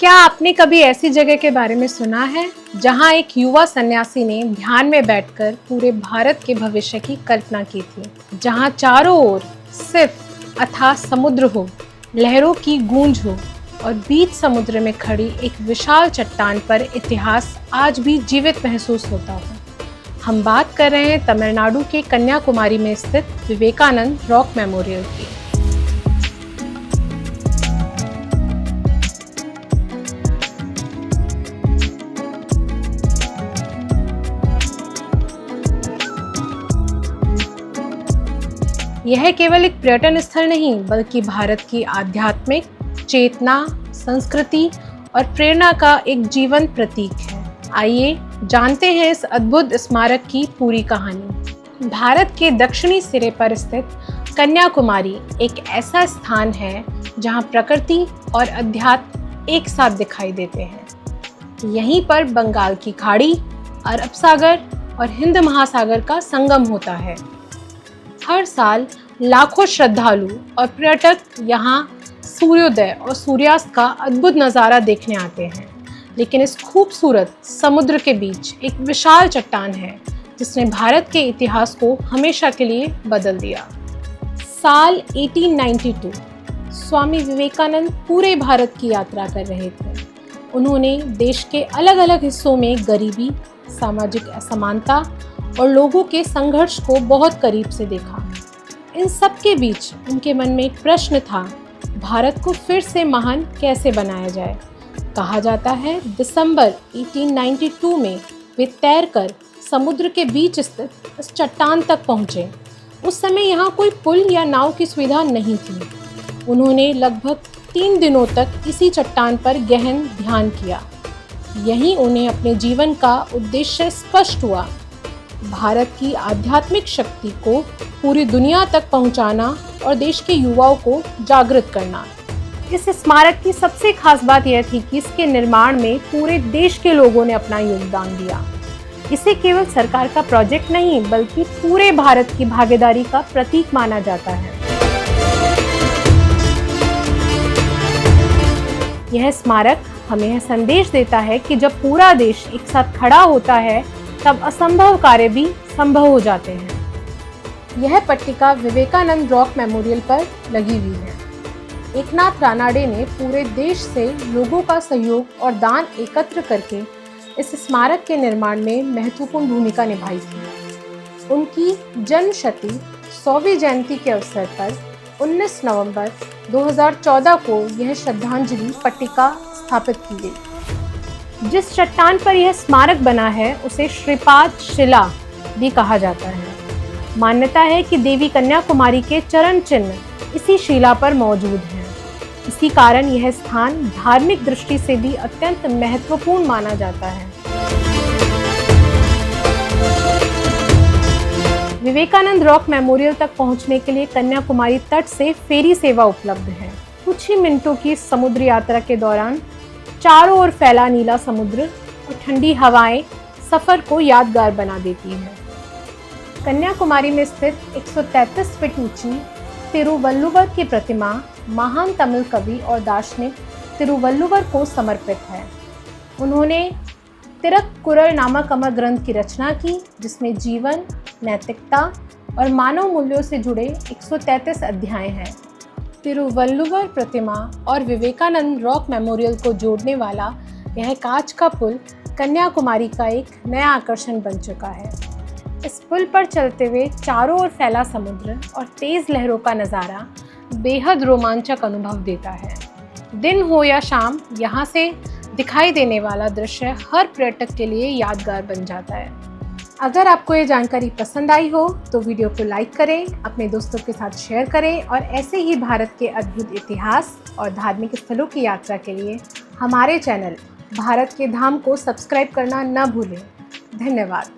क्या आपने कभी ऐसी जगह के बारे में सुना है जहां एक युवा सन्यासी ने ध्यान में बैठकर पूरे भारत के भविष्य की कल्पना की थी, जहां चारों ओर सिर्फ अथाह समुद्र हो, लहरों की गूंज हो और बीच समुद्र में खड़ी एक विशाल चट्टान पर इतिहास आज भी जीवित महसूस होता हो। हम बात कर रहे हैं तमिलनाडु के कन्याकुमारी में स्थित विवेकानंद रॉक मेमोरियल की। यह केवल एक पर्यटन स्थल नहीं बल्कि भारत की आध्यात्मिक चेतना, संस्कृति और प्रेरणा का एक जीवंत प्रतीक है। आइए जानते हैं इस अद्भुत स्मारक की पूरी कहानी। भारत के दक्षिणी सिरे पर स्थित कन्याकुमारी एक ऐसा स्थान है जहां प्रकृति और अध्यात्म एक साथ दिखाई देते हैं। यहीं पर बंगाल की खाड़ी, अरब सागर और हिंद महासागर का संगम होता है। हर साल लाखों श्रद्धालु और पर्यटक यहाँ सूर्योदय और सूर्यास्त का अद्भुत नज़ारा देखने आते हैं। लेकिन इस खूबसूरत समुद्र के बीच एक विशाल चट्टान है जिसने भारत के इतिहास को हमेशा के लिए बदल दिया। साल 1892 स्वामी विवेकानंद पूरे भारत की यात्रा कर रहे थे। उन्होंने देश के अलग अलग हिस्सों में गरीबी, सामाजिक असमानता और लोगों के संघर्ष को बहुत करीब से देखा। इन सब के बीच उनके मन में एक प्रश्न था, भारत को फिर से महान कैसे बनाया जाए। कहा जाता है दिसंबर 1892 में वे तैरकर समुद्र के बीच स्थित इस चट्टान तक पहुँचे। उस समय यहाँ कोई पुल या नाव की सुविधा नहीं थी। उन्होंने लगभग 3 दिनों तक इसी चट्टान पर गहन ध्यान किया। यहीं उन्हें अपने जीवन का उद्देश्य स्पष्ट हुआ, भारत की आध्यात्मिक शक्ति को पूरी दुनिया तक पहुंचाना और देश के युवाओं को जागृत करना। इस स्मारक की सबसे खास बात यह थी कि इसके निर्माण में पूरे देश के लोगों ने अपना योगदान दिया। इसे केवल सरकार का प्रोजेक्ट नहीं बल्कि पूरे भारत की भागीदारी का प्रतीक माना जाता है। यह स्मारक हमें यह संदेश देता है कि जब पूरा देश एक साथ खड़ा होता है तब असंभव कार्य भी संभव हो जाते हैं। यह पट्टिका विवेकानंद रॉक मेमोरियल पर लगी हुई है। एकनाथ रानाडे ने पूरे देश से लोगों का सहयोग और दान एकत्र करके इस स्मारक के निर्माण में महत्वपूर्ण भूमिका निभाई थी। उनकी जन्मशती 100वीं जयंती के अवसर पर 19 नवंबर 2014 को यह श्रद्धांजलि पट्टिका स्थापित की गई। जिस चट्टान पर यह स्मारक बना है उसे श्रीपाद शिला भी कहा जाता है। मान्यता है कि देवी कन्याकुमारी के चरण चिन्ह इसी शिला पर मौजूद हैं। इसी कारण यह स्थान धार्मिक दृष्टि से भी अत्यंत महत्वपूर्ण माना जाता है। विवेकानंद रॉक मेमोरियल तक पहुंचने के लिए कन्याकुमारी तट से फेरी सेवा उपलब्ध है। कुछ ही मिनटों की समुद्र यात्रा के दौरान चारों ओर फैला नीला समुद्र और ठंडी हवाएं सफ़र को यादगार बना देती हैं। कन्याकुमारी में स्थित 133 फीट ऊंची तिरुवल्लुवर की प्रतिमा महान तमिल कवि और दार्शनिक तिरुवल्लुवर को समर्पित है। उन्होंने तिरुक्कुरल नामक अमर ग्रंथ की रचना की जिसमें जीवन, नैतिकता और मानव मूल्यों से जुड़े 133 अध्याय हैं। तिरुवल्लुवर प्रतिमा और विवेकानंद रॉक मेमोरियल को जोड़ने वाला यह कांच का पुल कन्याकुमारी का एक नया आकर्षण बन चुका है। इस पुल पर चलते हुए चारों ओर फैला समुद्र और तेज लहरों का नज़ारा बेहद रोमांचक अनुभव देता है। दिन हो या शाम, यहाँ से दिखाई देने वाला दृश्य हर पर्यटक के लिए यादगार बन जाता है। अगर आपको ये जानकारी पसंद आई हो तो वीडियो को लाइक करें, अपने दोस्तों के साथ शेयर करें और ऐसे ही भारत के अद्भुत इतिहास और धार्मिक स्थलों की यात्रा के लिए हमारे चैनल भारत के धाम को सब्सक्राइब करना न भूलें। धन्यवाद।